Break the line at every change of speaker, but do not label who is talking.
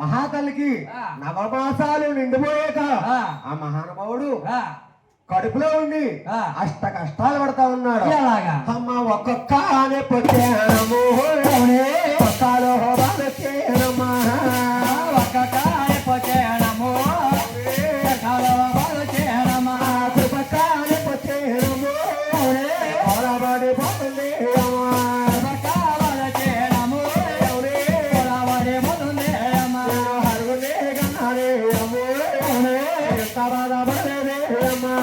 మహాతల్లికి నవమాసాలు నిండిపోయాక ఆ మహానుభావుడు కడుపులో ఉండి అష్ట కష్టాలు పడతా ఉన్నాడు. అమ్మ ఒక్కొక్క ఆనే పొచ్చేనము పక్కాలో బాలచేనమ్మా ఒక్కొక్క ఆనే పొచ్చేనము పక్కాలో బాలచేనమ్మా పక్కానే పొచ్చేనము ఓలబడి పోతుంది అమ్మా పక్కా బాలచేనము ఓలబడి పోతుంది అమ్మా హరుగునే గన్నారే అమ్ము ఎంత బాధపడలే అమ్మా